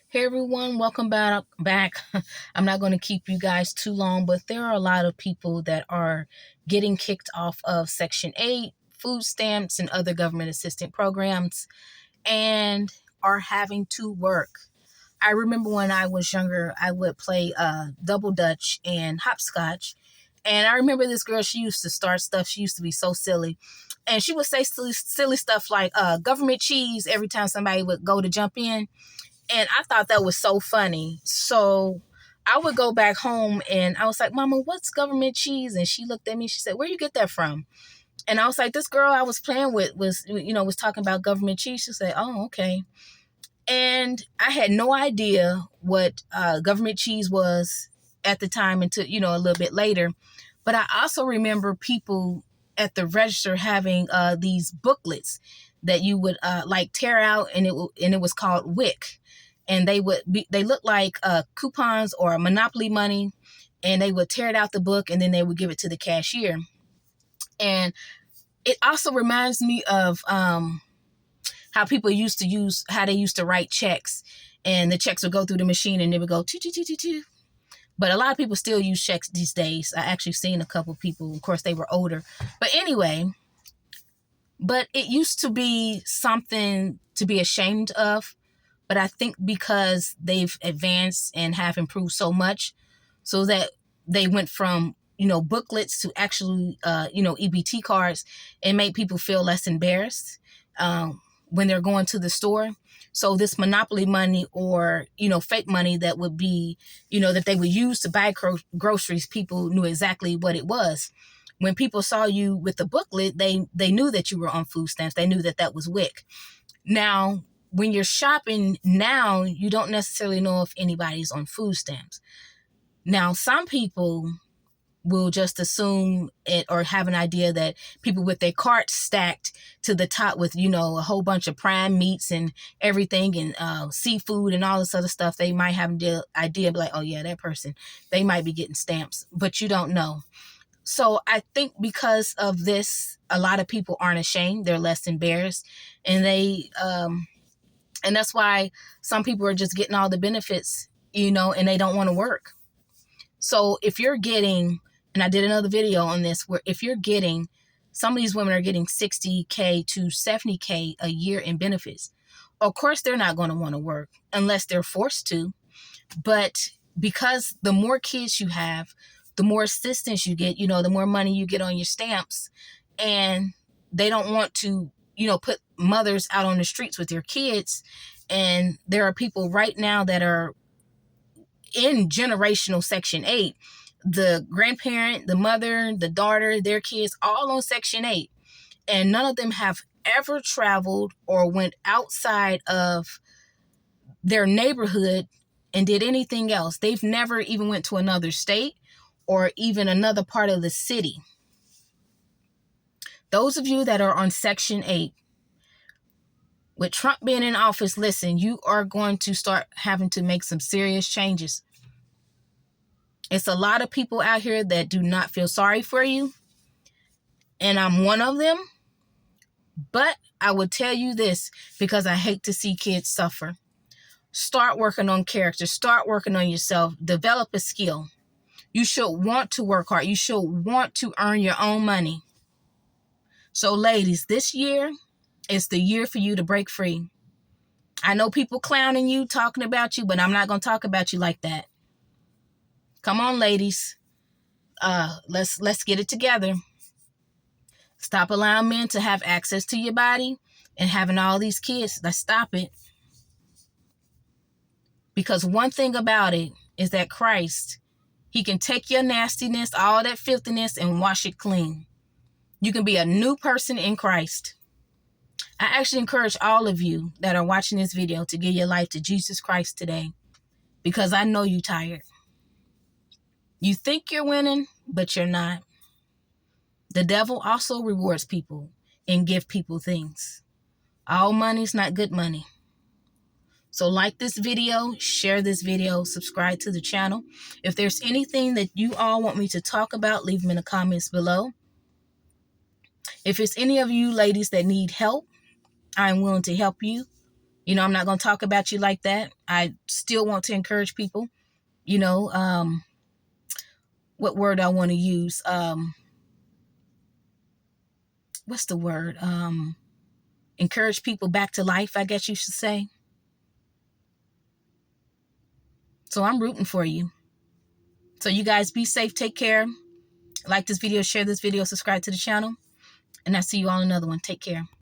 Hey everyone, welcome back. I'm not going to keep you guys too long, but there are a lot of people that are getting kicked off of Section 8, food stamps, and other government assistance programs and are having to work. I remember when I was younger, I would play double dutch and hopscotch. And I remember this girl, she used to start stuff. She used to be so silly. And she would say silly stuff like government cheese every time somebody would go to jump in. And I thought that was so funny. So I would go back home and I was like, Mama, what's government cheese? And she looked at me, she said, where you get that from? And I was like, this girl I was playing with was talking about government cheese. She said, oh, okay. And I had no idea what government cheese was at the time until, a little bit later. But I also remember people at the register having these booklets that you would like tear out, and it was called WIC. And they look like coupons or Monopoly money, and they would tear it out the book and then they would give it to the cashier. And it also reminds me of how people used to write checks, and the checks would go through the machine and they would go choo choo choo choo choo. But a lot of people still use checks these days. I actually seen a couple people. Of course, they were older. But anyway, it used to be something to be ashamed of. But I think because they've advanced and have improved so much, so that they went from, booklets to actually, EBT cards, and made people feel less embarrassed when they're going to the store. So this Monopoly money or, fake money that would be, that they would use to buy groceries, people knew exactly what it was. When people saw you with the booklet, they knew that you were on food stamps. They knew that that was WIC. Now, when you're shopping now, you don't necessarily know if anybody's on food stamps. Now, some people will just assume it or have an idea that people with their carts stacked to the top with, a whole bunch of prime meats and everything and seafood and all this other stuff, they might have an idea like, oh yeah, that person, they might be getting stamps, but you don't know. So I think because of this, a lot of people aren't ashamed. They're less embarrassed, and and that's why some people are just getting all the benefits, and they don't want to work. So if you're getting, and I did another video on this, where if you're getting, some of these women are getting $60K to $70K a year in benefits. Of course, they're not going to want to work unless they're forced to. But because the more kids you have, the more assistance you get, the more money you get on your stamps. And they don't want to, put mothers out on the streets with their kids. And there are people right now that are in generational Section 8. The grandparent, the mother, the daughter, their kids, all on Section 8. And none of them have ever traveled or went outside of their neighborhood and did anything else. They've never even went to another state or even another part of the city. Those of you that are on Section 8, with Trump being in office, listen, you are going to start having to make some serious changes. It's a lot of people out here that do not feel sorry for you, and I'm one of them. But I will tell you this, because I hate to see kids suffer. Start working on character. Start working on yourself. Develop a skill. You should want to work hard. You should want to earn your own money. So ladies, this year is the year for you to break free. I know people clowning you, talking about you, but I'm not going to talk about you like that. Come on, ladies. Let's get it together. Stop allowing men to have access to your body and having all these kids. Let's stop it. Because one thing about it is that Christ, he can take your nastiness, all that filthiness, and wash it clean. You can be a new person in Christ. I actually encourage all of you that are watching this video to give your life to Jesus Christ today, because I know you're tired. You think you're winning, but you're not. The devil also rewards people and give people things. All money's not good money. So like this video, share this video, subscribe to the channel. If there's anything that you all want me to talk about, leave them in the comments below. If it's any of you ladies that need help, I'm willing to help you. You know, I'm not going to talk about you like that. I still want to encourage people, you know, what word I want to use? What's the word? Encourage people back to life, I guess you should say. So I'm rooting for you. So you guys be safe. Take care. Like this video, share this video, subscribe to the channel. And I'll see you all in another one. Take care.